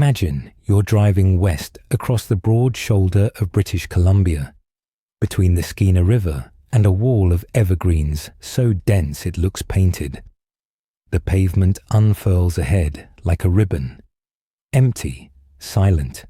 Imagine you're driving west across the broad shoulder of British Columbia, between the Skeena River and a wall of evergreens so dense it looks painted. The pavement unfurls ahead like a ribbon, empty, silent,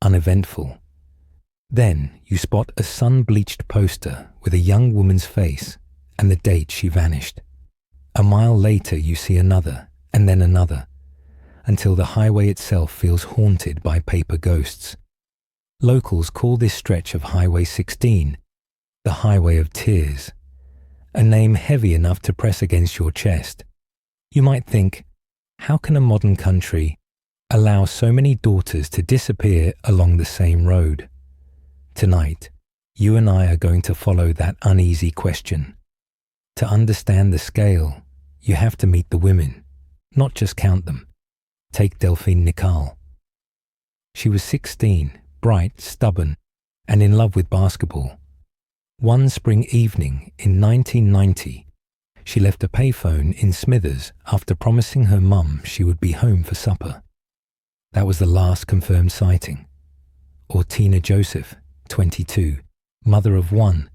uneventful. Then you spot a sun-bleached poster with a young woman's face and the date she vanished. A mile later you see another, and then another, until the highway itself feels haunted by paper ghosts. Locals call this stretch of Highway 16 the Highway of Tears, a name heavy enough to press against your chest. You might think, how can a modern country allow so many daughters to disappear along the same road? Tonight, you and I are going to follow that uneasy question. To understand the scale, you have to meet the women, not just count them. Take Delphine Nicole. She was 16, bright, stubborn, and in love with basketball. One spring evening in 1990, she left a payphone in Smithers after promising her mum she would be home for supper. That was the last confirmed sighting. Or Tina Joseph, 22, mother of one,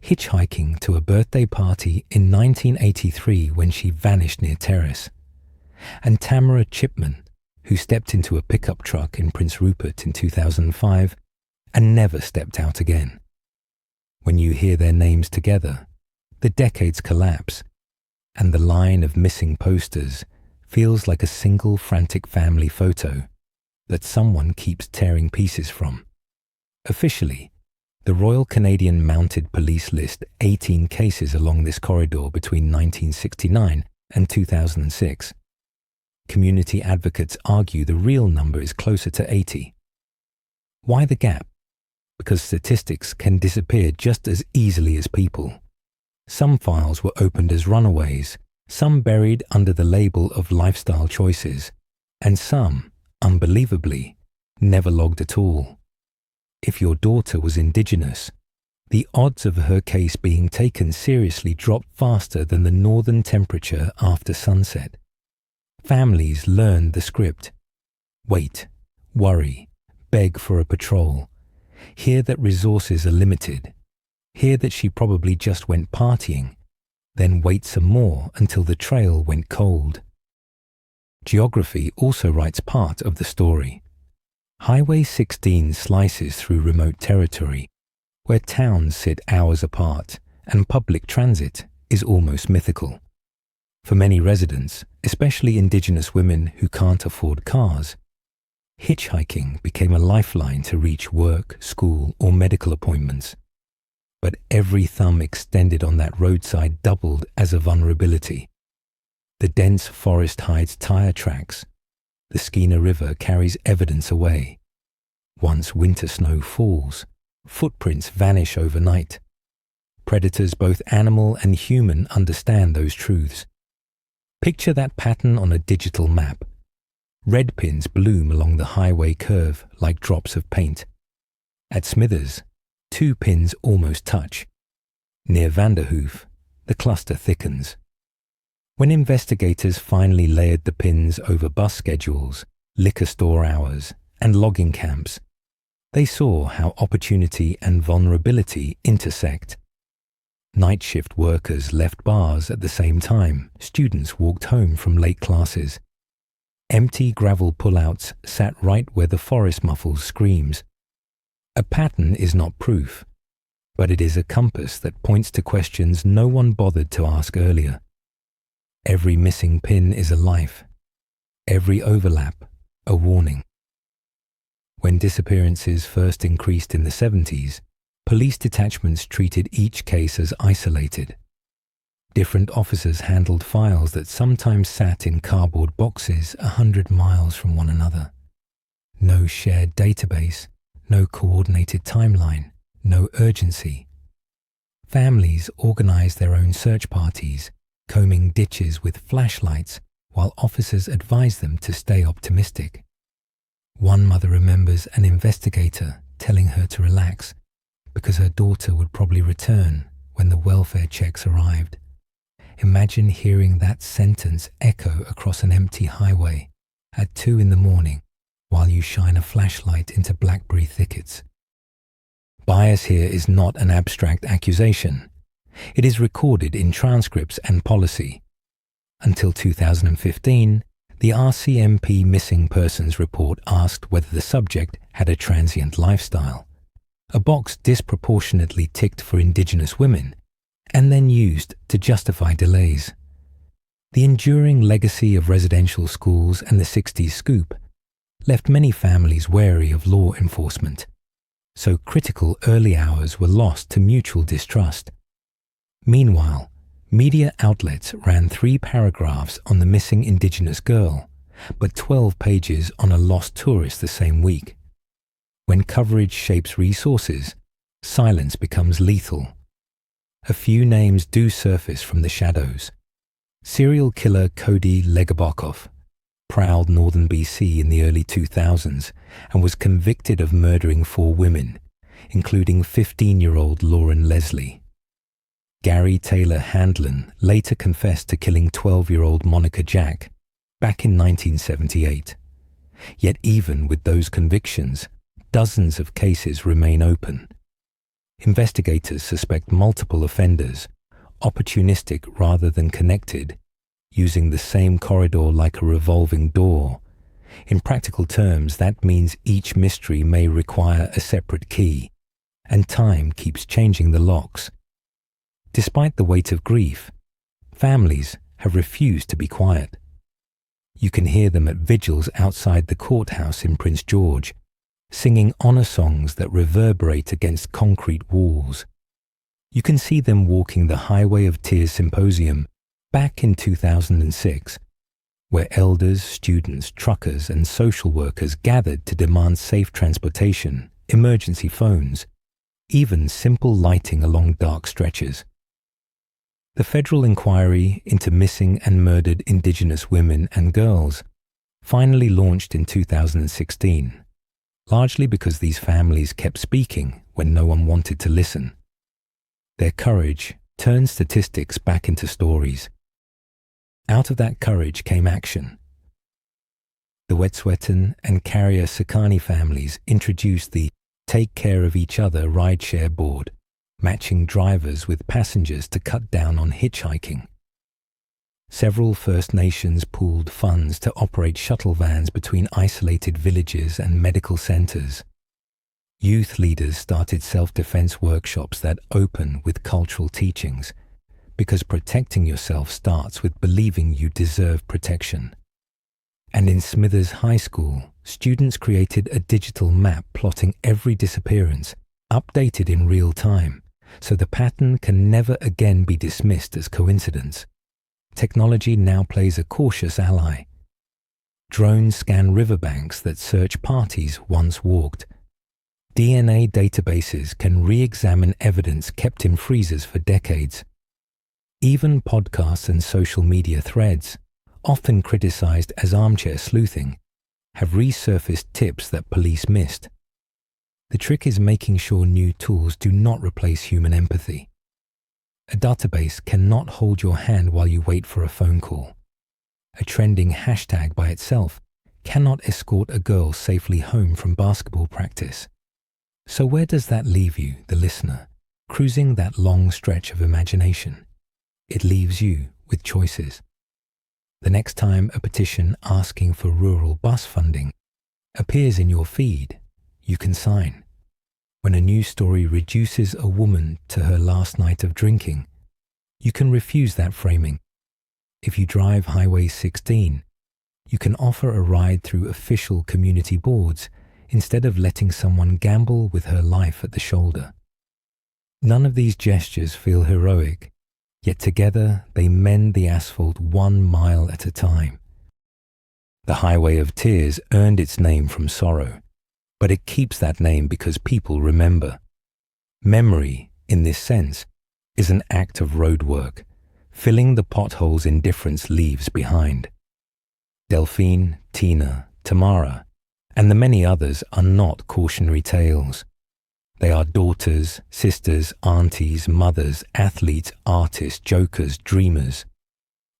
hitchhiking to a birthday party in 1983 when she vanished near Terrace. And Tamara Chipman, who stepped into a pickup truck in Prince Rupert in 2005 and never stepped out again. When you hear their names together, the decades collapse, and the line of missing posters feels like a single frantic family photo that someone keeps tearing pieces from. Officially, the Royal Canadian Mounted Police list 18 cases along this corridor between 1969 and 2006. Community advocates argue the real number is closer to 80. Why the gap? Because statistics can disappear just as easily as people. Some files were opened as runaways, some buried under the label of lifestyle choices, and some, unbelievably, never logged at all. If your daughter was Indigenous, the odds of her case being taken seriously dropped faster than the northern temperature after sunset. Families learned the script. Wait, worry, beg for a patrol. Hear that resources are limited. Hear that she probably just went partying. Then wait some more until the trail went cold. Geography also writes part of the story. Highway 16 slices through remote territory, where towns sit hours apart and public transit is almost mythical. For many residents, especially Indigenous women who can't afford cars, hitchhiking became a lifeline to reach work, school, or medical appointments. But every thumb extended on that roadside doubled as a vulnerability. The dense forest hides tire tracks. The Skeena River carries evidence away. Once winter snow falls, footprints vanish overnight. Predators, both animal and human, understand those truths. Picture that pattern on a digital map. Red pins bloom along the highway curve like drops of paint. At Smithers, 2 pins almost touch. Near Vanderhoof, the cluster thickens. When investigators finally layered the pins over bus schedules, liquor store hours, and logging camps, they saw how opportunity and vulnerability intersect. Night shift workers left bars at the same time students walked home from late classes. Empty gravel pullouts sat right where the forest muffles screams. A pattern is not proof, but it is a compass that points to questions no one bothered to ask earlier. Every missing pin is a life. Every overlap, a warning. When disappearances first increased in the 70s, police detachments treated each case as isolated. Different officers handled files that sometimes sat in cardboard boxes 100 miles from one another. No shared database, no coordinated timeline, no urgency. Families organized their own search parties, combing ditches with flashlights while officers advised them to stay optimistic. One mother remembers an investigator telling her to relax because her daughter would probably return when the welfare checks arrived. Imagine hearing that sentence echo across an empty highway at 2 a.m, while shine a flashlight into blackberry thickets. Bias here is not an abstract accusation. It is recorded in transcripts and policy. Until 2015, the RCMP Missing Persons Report asked whether the subject had a transient lifestyle, a box disproportionately ticked for Indigenous women, and then used to justify delays. The enduring legacy of residential schools and the 60s scoop left many families wary of law enforcement, so critical early hours were lost to mutual distrust. Meanwhile, media outlets ran 3 paragraphs on the missing Indigenous girl, but 12 pages on a lost tourist the same week. When coverage shapes resources, silence becomes lethal. A few names do surface from the shadows. Serial killer Cody Legabokov prowled northern BC in the early 2000s and was convicted of murdering 4 women, including 15-year-old Lauren Leslie. Gary Taylor Handlin later confessed to killing 12-year-old Monica Jack back in 1978. Yet even with those convictions, dozens of cases remain open. Investigators suspect multiple offenders, opportunistic rather than connected, using the same corridor like a revolving door. In practical terms, that means each mystery may require a separate key, and time keeps changing the locks. Despite the weight of grief, families have refused to be quiet. You can hear them at vigils outside the courthouse in Prince George, singing honor songs that reverberate against concrete walls. You can see them walking the Highway of Tears Symposium back in 2006, where elders, students, truckers, and social workers gathered to demand safe transportation, emergency phones, even simple lighting along dark stretches. The federal inquiry into missing and murdered Indigenous women and girls finally launched in 2016, largely because these families kept speaking when no one wanted to listen. Their courage turned statistics back into stories. Out of that courage came action. The Wet'suwet'en and Carrier Sekani families introduced the Take Care of Each Other rideshare board, matching drivers with passengers to cut down on hitchhiking. Several First Nations pooled funds to operate shuttle vans between isolated villages and medical centres. Youth leaders started self-defense workshops that open with cultural teachings, because protecting yourself starts with believing you deserve protection. And in Smithers High School, students created a digital map plotting every disappearance, updated in real time, so the pattern can never again be dismissed as coincidence. Technology now plays a cautious ally. Drones scan riverbanks that search parties once walked. DNA databases can re-examine evidence kept in freezers for decades. Even podcasts and social media threads, often criticized as armchair sleuthing, have resurfaced tips that police missed. The trick is making sure new tools do not replace human empathy. A database cannot hold your hand while you wait for a phone call. A trending hashtag by itself cannot escort a girl safely home from basketball practice. So where does that leave you, the listener, cruising that long stretch of imagination? It leaves you with choices. The next time a petition asking for rural bus funding appears in your feed, you can sign. When a news story reduces a woman to her last night of drinking, you can refuse that framing. If you drive Highway 16, you can offer a ride through official community boards instead of letting someone gamble with her life at the shoulder. None of these gestures feel heroic, yet together they mend the asphalt 1 mile at a time. The Highway of Tears earned its name from sorrow, but it keeps that name because people remember. Memory, in this sense, is an act of road work, filling the potholes indifference leaves behind. Delphine, Tina, Tamara, and the many others are not cautionary tales. They are daughters, sisters, aunties, mothers, athletes, artists, jokers, dreamers.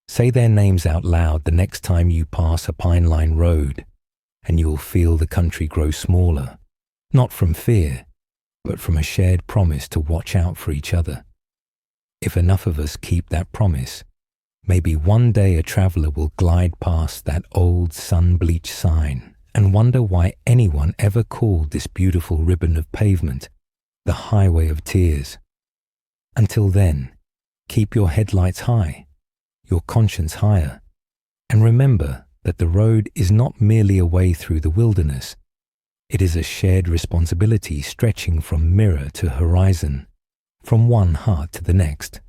Say their names out loud the next time you pass a Pine Line road, and you will feel the country grow smaller, not from fear, but from a shared promise to watch out for each other. If enough of us keep that promise, maybe one day a traveller will glide past that old sun-bleached sign and wonder why anyone ever called this beautiful ribbon of pavement the Highway of Tears. Until then, keep your headlights high, your conscience higher, and remember that the road is not merely a way through the wilderness. It is a shared responsibility stretching from mirror to horizon, from one heart to the next.